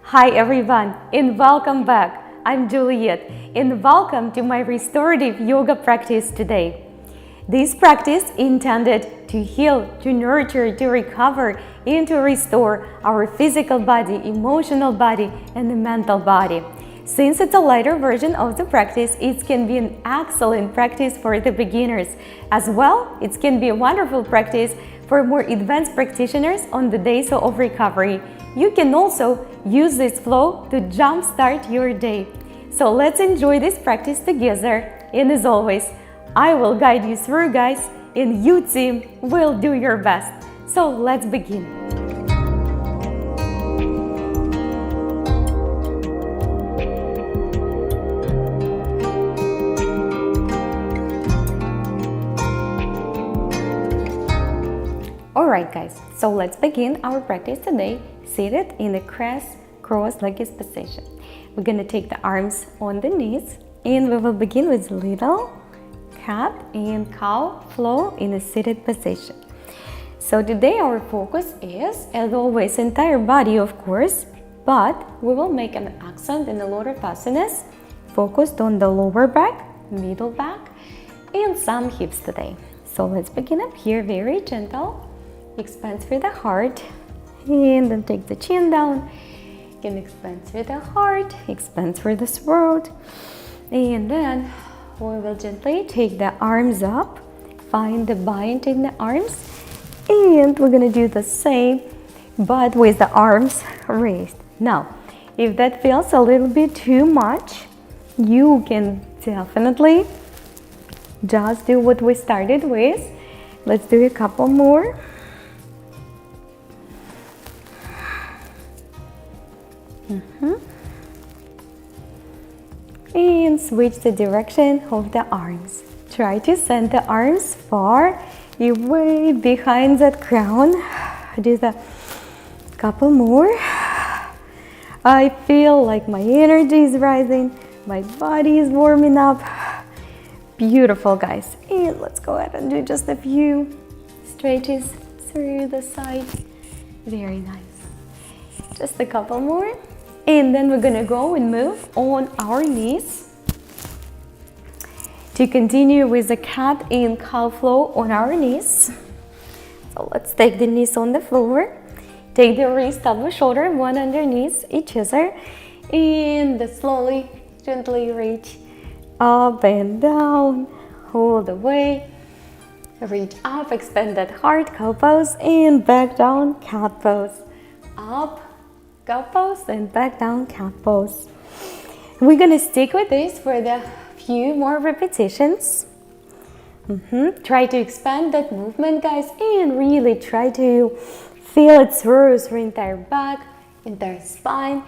Hi everyone and welcome back. I'm Juliet and welcome to my restorative yoga practice today. This practice intended to heal, to nurture, to recover, and to restore our physical body, emotional body, and the mental body. Since it's a lighter version of the practice, it can be an excellent practice for the beginners. As well, it can be a wonderful practice for more advanced practitioners on the days of recovery. You can also use this flow to jumpstart your day. So let's enjoy this practice together. And as always, I will guide you through, guys, and you team will do your best. So let's begin. Alright guys, so let's begin our practice today seated in the cross-legged position. We're going to take the arms on the knees and we will begin with little cat and cow flow in a seated position. So today our focus is, as always, entire body of course, but we will make an accent in the lower asanas focused on the lower back, middle back, and some hips today. So let's begin up here, very gentle. Expand through the heart and then take the chin down. Again, expand through the heart, expand through the throat, and then we will gently take the arms up, find the bind in the arms, and we're gonna do the same but with the arms raised. Now, if that feels a little bit too much, you can definitely just do what we started with. Let's do a couple more. And switch the direction of the arms. Try to send the arms far away behind that crown. Do the couple more. I feel like my energy is rising, my body is warming up. Beautiful, guys. And let's go ahead and do just a few stretches through the sides. Very nice. Just a couple more. And then we're gonna go and move on our knees to continue with the cat and cow flow on our knees. So let's take the knees on the floor. Take the wrist of the shoulder, one underneath each other, and slowly, gently reach up and down, all the way. Reach up, expand that heart, cow pose, and back down, cat pose. Up, cow pose, and back down, cat pose. We're gonna stick with this for the few more repetitions. Try to expand that movement, guys, and really try to feel it through your entire back, entire spine.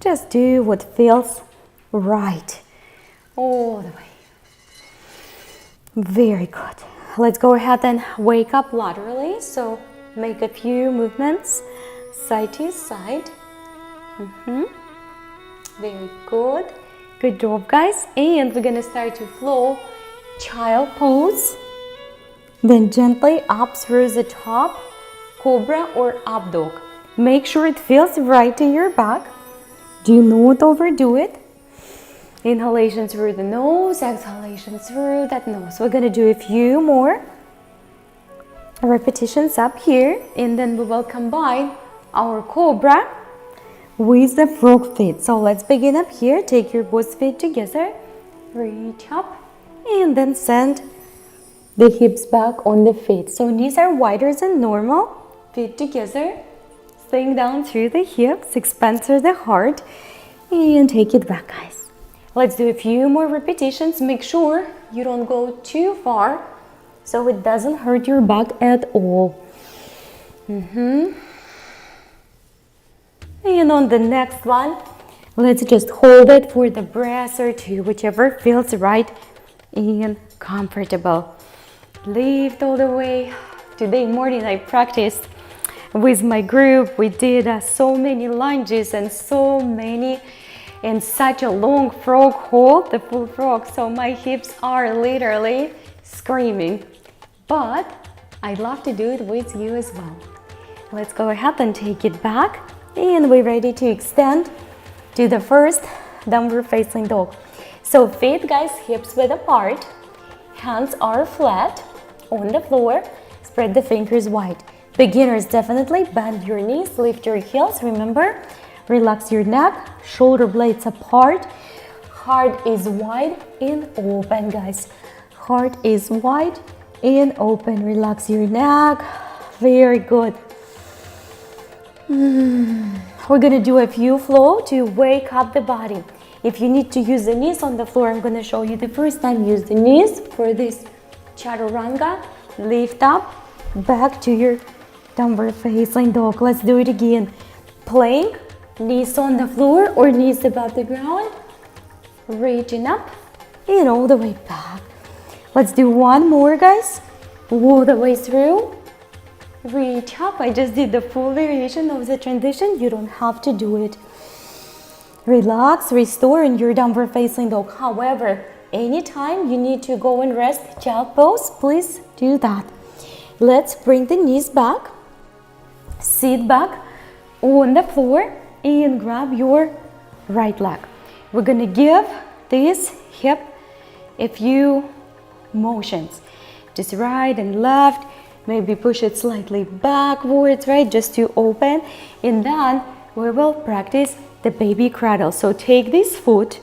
Just do what feels right all the way. Very good. Let's go ahead and wake up laterally. So make a few movements side to side. Very good. Good job, guys. And we're gonna start to flow child pose. Then gently up through the top, cobra or up dog. Make sure it feels right to your back. Do not overdo it. Inhalation through the nose, exhalation through that nose. We're gonna do a few more repetitions up here, and then we will combine our cobra with the frog feet. So let's begin up here. Take your both feet together, reach up, and then send the hips back on the feet. So knees are wider than normal, feet together, sink down through the hips, expand through the heart, and take it back, guys. Let's do a few more repetitions. Make sure you don't go too far so it doesn't hurt your back at all. And on the next one, let's just hold it for the breath or two, whichever feels right and comfortable. Lift all the way. Today morning I practiced with my group. We did so many lunges and such a long frog hold, the full frog. So my hips are literally screaming. But I'd love to do it with you as well. Let's go ahead and take it back. And we're ready to extend to the first downward facing dog. So feet, guys, hips width apart, hands are flat on the floor, spread the fingers wide. Beginners, definitely bend your knees, lift your heels, remember, relax your neck, shoulder blades apart, heart is wide and open, guys. Heart is wide and open, relax your neck, very good. We're gonna do a few flow to wake up the body. If you need to use the knees on the floor, I'm gonna show you the first time. Use the knees for this chaturanga. Lift up, back to your downward facing dog. Let's do it again. Plank, knees on the floor or knees above the ground. Reaching up and all the way back. Let's do one more, guys. All the way through. Reach up. I just did the full variation of the transition. You don't have to do it. Relax, restore in your downward facing dog. However, anytime you need to go and rest, child pose, please do that. Let's bring the knees back. Sit back on the floor and grab your right leg. We're gonna give this hip a few motions. Just right and left. Maybe push it slightly backwards, right? Just to open. And then we will practice the baby cradle. So take this foot,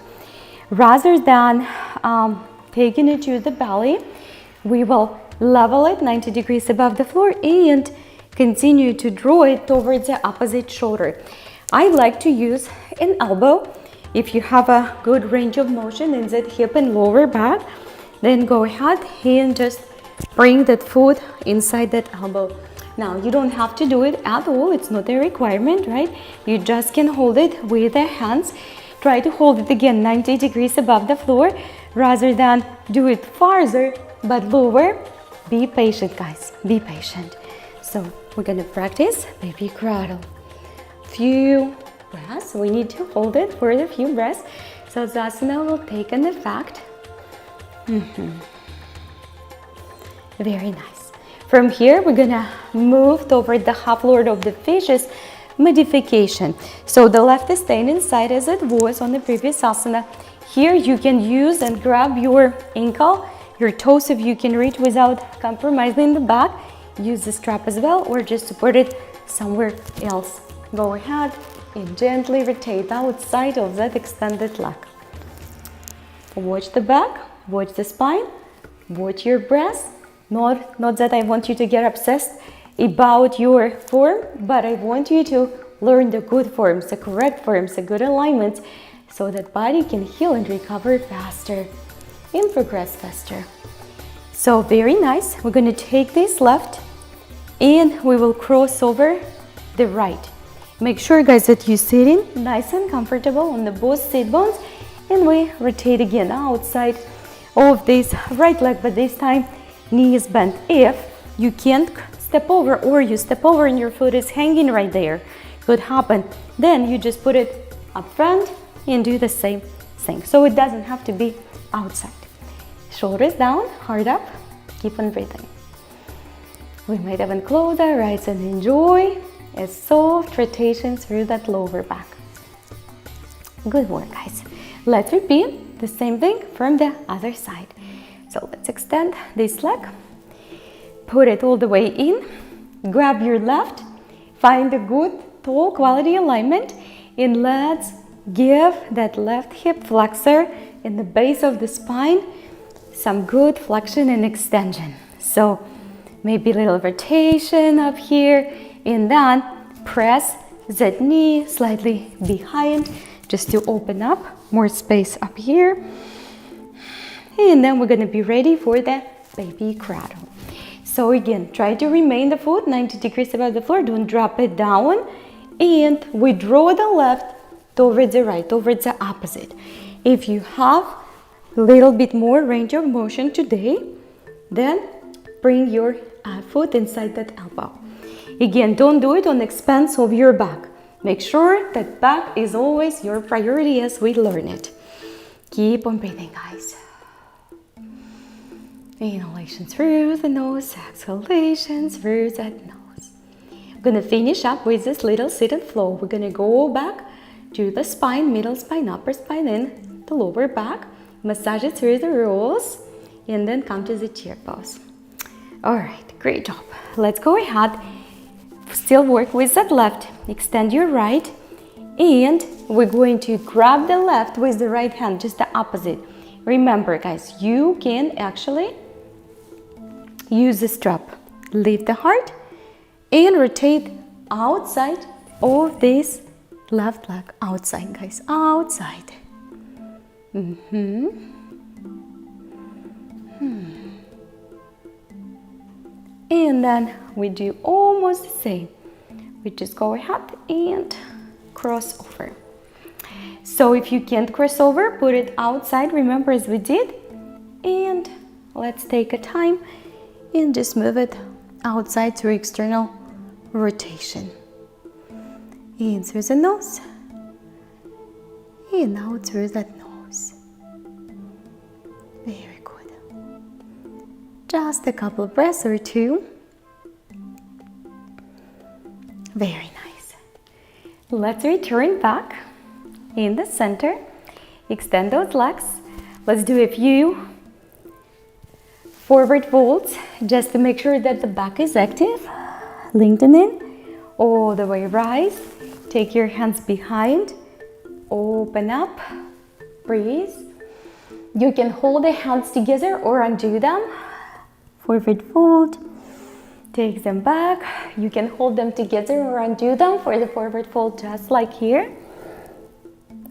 rather than taking it to the belly, we will level it 90 degrees above the floor and continue to draw it towards the opposite shoulder. I like to use an elbow. If you have a good range of motion in that hip and lower back, then go ahead and just bring that foot inside that elbow. Now, you don't have to do it at all. It's not a requirement, right? You just can hold it with the hands. Try to hold it again 90 degrees above the floor rather than do it farther but lower. Be patient, guys. Be patient. So we're gonna practice baby cradle. Few breaths. We need to hold it for a few breaths so the asana will take an effect. Very nice. From here, we're gonna move toward the half lord of the fishes modification. So the left is staying inside as it was on the previous asana. Here you can use and grab your ankle, your toes if you can reach without compromising the back. Use the strap as well or just support it somewhere else. Go ahead and gently rotate outside of that extended leg. Watch the back, watch the spine, watch your breath. Not that I want you to get obsessed about your form, but I want you to learn the good forms, the correct forms, the good alignments, so that body can heal and recover faster and progress faster. So very nice. We're going to take this left and we will cross over the right. Make sure, guys, that you're sitting nice and comfortable on the both sit bones, and we rotate again outside of this right leg, but this time knee is bent. If you can't step over or you step over and your foot is hanging right there, could happen, then you just put it up front and do the same thing. So it doesn't have to be outside. Shoulders down, heart up, keep on breathing. We might even close our eyes and enjoy a soft rotation through that lower back. Good work, guys. Let's repeat the same thing from the other side. So let's extend this leg, put it all the way in, grab your left, find a good tall quality alignment, and let's give that left hip flexor in the base of the spine some good flexion and extension. So maybe a little rotation up here, and then press that knee slightly behind just to open up more space up here. And then we're going to be ready for the baby cradle. So again, try to remain the foot 90 degrees above the floor. Don't drop it down. And we draw the left towards the right, towards the opposite. If you have a little bit more range of motion today, then bring your foot inside that elbow. Again, don't do it on the expense of your back. Make sure that back is always your priority as we learn it. Keep on breathing, guys. Inhalation through the nose, exhalation through that nose. I'm gonna finish up with this little sit and flow. We're gonna go back to the spine, middle spine, upper spine, and the lower back. Massage it through the rolls, and then come to the chair pose. All right, great job. Let's go ahead. Still work with that left. Extend your right, and we're going to grab the left with the right hand, just the opposite. Remember, guys, you can actually use the strap. Lift the heart and rotate outside of this left leg. Outside, guys, outside. And then we do almost the same. We just go ahead and cross over. So if you can't cross over, put it outside, remember as we did. And let's take a time and just move it outside through external rotation. In through the nose, and out through that nose. Very good. Just a couple of breaths or two. Very nice. Let's return back in the center. Extend those legs. Let's do a few forward folds just to make sure that the back is active. Lengthening all the way, rise. Take your hands behind. Open up. Breathe. You can hold the hands together or undo them. Forward fold. Take them back. You can hold them together or undo them for the forward fold, just like here.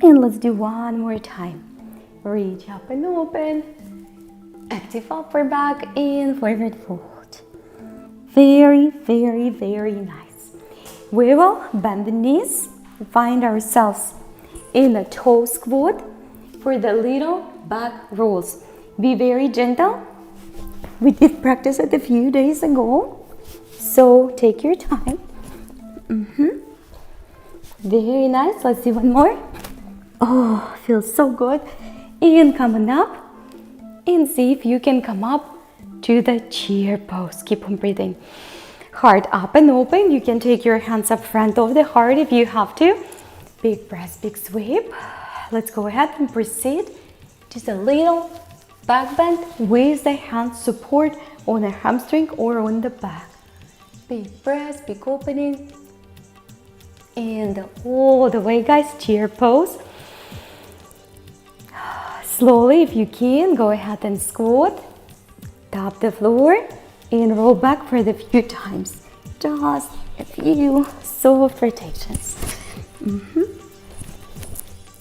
And let's do one more time. Reach up and open. Active upper back and forward fold. Very, very, very nice. We will bend the knees, find ourselves in a toe squat for the little back rolls. Be very gentle. We did practice it a few days ago, so take your time. Very nice. Let's do one more. Oh, feels so good. And coming up, and see if you can come up to the chair pose. Keep on breathing. Heart up and open. You can take your hands up front of the heart if you have to. Big breath, big sweep. Let's go ahead and proceed. Just a little back bend with the hand support on the hamstring or on the back. Big breath, big opening. And all the way, guys, chair pose. Slowly, if you can, go ahead and squat. Tap the floor and roll back for the few times. Just a few soft rotations.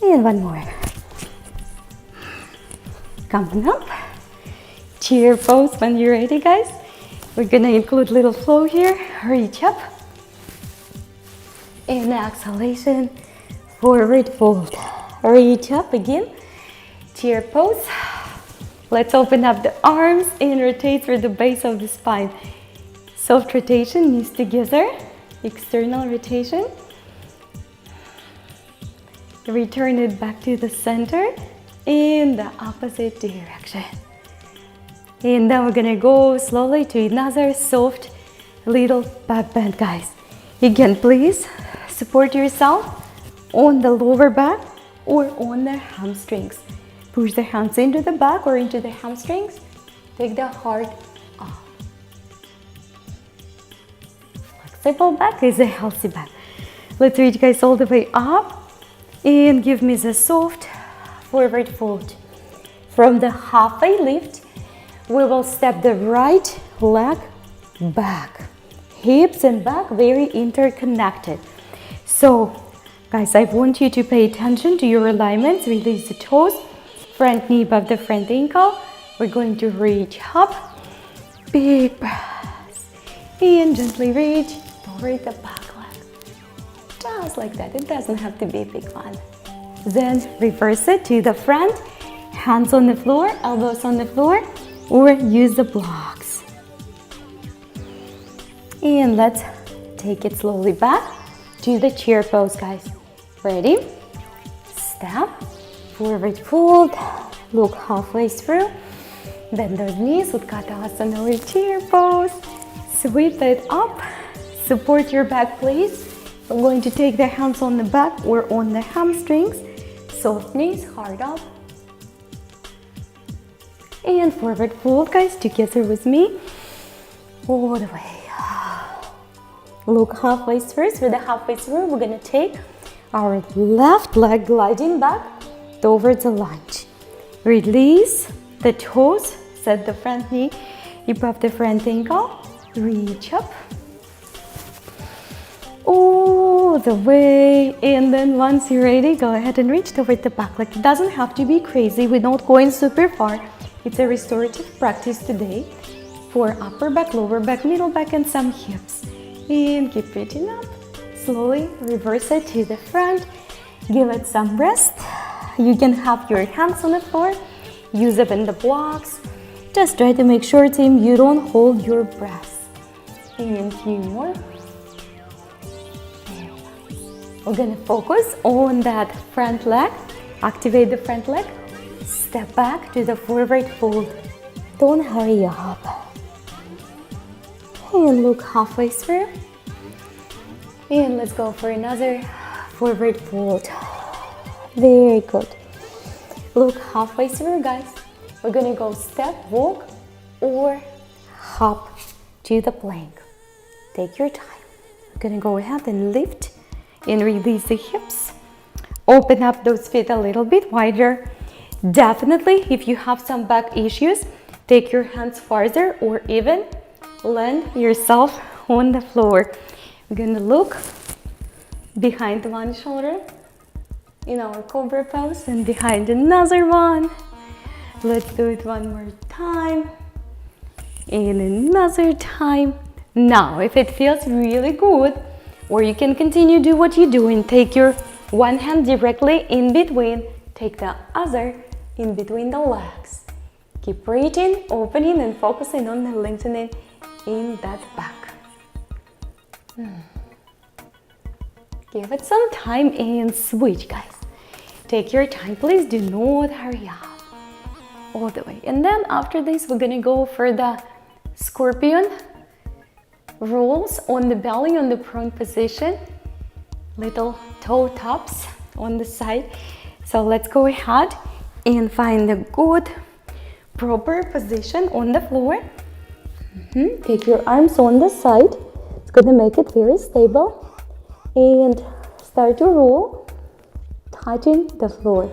And one more. Coming up. Chair pose when you're ready, guys. We're gonna include little flow here. Reach up. And exhalation, forward fold. Reach up again. Chair pose. Let's open up the arms and rotate through the base of the spine. Soft rotation, knees together. External rotation. Return it back to the center in the opposite direction. And then we're gonna go slowly to another soft little back bend, guys. Again, please support yourself on the lower back or on the hamstrings. Push the hands into the back or into the hamstrings. Take the heart off. Flexible back is a healthy back. Let's reach, guys, all the way up and give me the soft forward fold. From the halfway lift, we will step the right leg back. Hips and back very interconnected. So, guys, I want you to pay attention to your alignments. Release the toes. Front knee above the front ankle. We're going to reach up. Big breaths. And gently reach toward the back leg. Just like that. It doesn't have to be a big one. Then reverse it to the front. Hands on the floor, elbows on the floor, or use the blocks. And let's take it slowly back to the chair pose, guys. Ready? Step. Forward fold, look halfway through, bend those knees, Utkatasana or chair pose, sweep it up, Support your back, please. I'm going to take the hands on the back or on the hamstrings. Soft knees, hard up. And forward fold, guys, together with me. All the way. Look halfway through. For the halfway through, we're going to take our left leg gliding back towards the lunge. Release the toes. Set the front knee above the front ankle. Reach up. All the way. And then once you're ready, go ahead and reach toward the back. Like, it doesn't have to be crazy. We're not going super far. It's a restorative practice today for upper back, lower back, middle back, and some hips. And keep reaching up. Slowly reverse it to the front. Give it some rest. You can have your hands on the floor. Use them in the blocks. Just try to make sure, team, you don't hold your breath. And a few more. We're gonna focus on that front leg. Activate the front leg. Step back to the forward fold. Don't hurry up. And look halfway through. And let's go for another forward fold. Very good. Look halfway through, guys. We're gonna go step, walk, or hop to the plank. Take your time. We're gonna go ahead and lift and release the hips. Open up those feet a little bit wider. Definitely, if you have some back issues, take your hands farther or even land yourself on the floor. We're gonna look behind one shoulder in our cobra pose and behind another one. Let's do it one more time and another time. Now, if it feels really good, or you can continue do what you're doing, take your one hand directly in between, take the other in between the legs. Keep breathing, opening, and focusing on the lengthening in that back. Give it some time and switch, guys. Take your time, please do not hurry up. All the way. And then after this, we're gonna go for the scorpion rolls on the belly, on the prone position. Little toe taps on the side. So let's go ahead and find a good, proper position on the floor. Take your arms on the side. It's gonna make it very stable. And start to roll, touching the floor.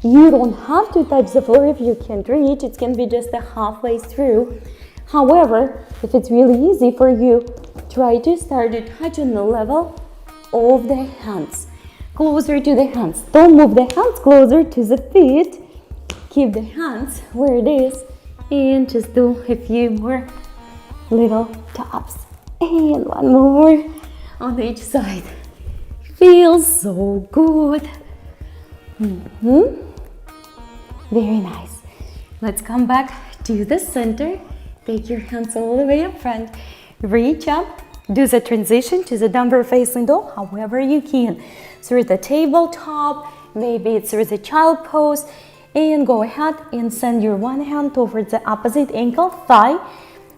You don't have to touch the floor if you can't reach. It can be just a halfway through. However, if it's really easy for you, try to start to touch on the level of the hands. Closer to the hands. Don't move the hands closer to the feet. Keep the hands where it is. And just do a few more little taps. And one more on each side. Feels so good. Very nice. Let's come back to the center. Take your hands all the way up front. Reach up. Do the transition to the downward facing dog however you can. Through the tabletop, maybe it's through the child pose. And go ahead and send your one hand towards the opposite ankle, thigh,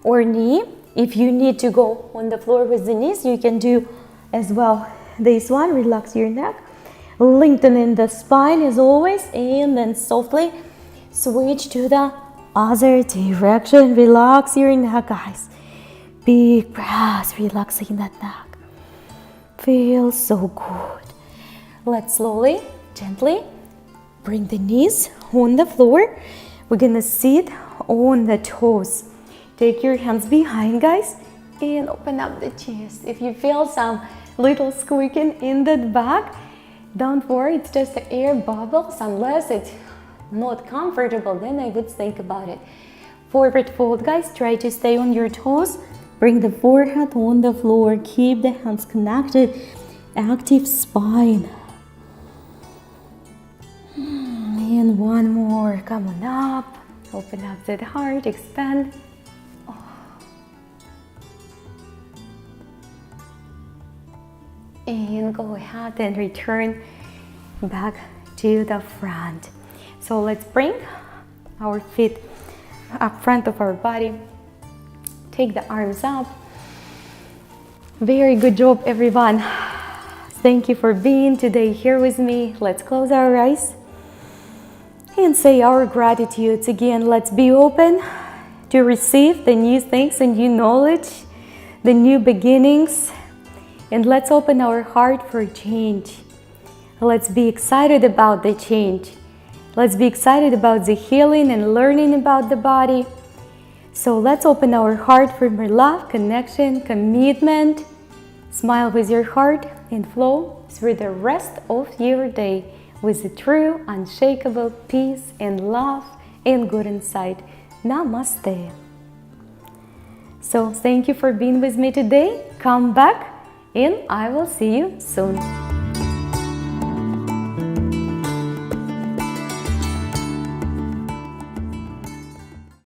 or knee. If you need to go on the floor with the knees, you can do as well this one. Relax your neck. Lengthening the spine as always. And then softly switch to the other direction. Relax your neck, guys. Big breath, relaxing that neck. Feels so good. Let's slowly, gently bring the knees on the floor. We're gonna sit on the toes. Take your hands behind, guys, and open up the chest. If you feel some little squeaking in the back, don't worry, it's just the air bubbles. Unless it's not comfortable, then I would think about it. Forward fold, guys. Try to stay on your toes. Bring the forehead on the floor. Keep the hands connected. Active spine. And one more. Come on up. Open up that heart. Expand. And go ahead and return back to the front. So let's bring our feet up front of our body. Take the arms up. Very good job, everyone. Thank you for being today here with me. Let's close our eyes and say our gratitudes again. Let's be open to receive the new things and new knowledge, the new beginnings, and let's open our heart for change. Let's be excited about the change. Let's be excited about the healing and learning about the body. So let's open our heart for more love, connection, commitment. Smile with your heart and flow through the rest of your day with the true, unshakable peace and love and good insight. Namaste. So thank you for being with me today. Come back and I will see you soon.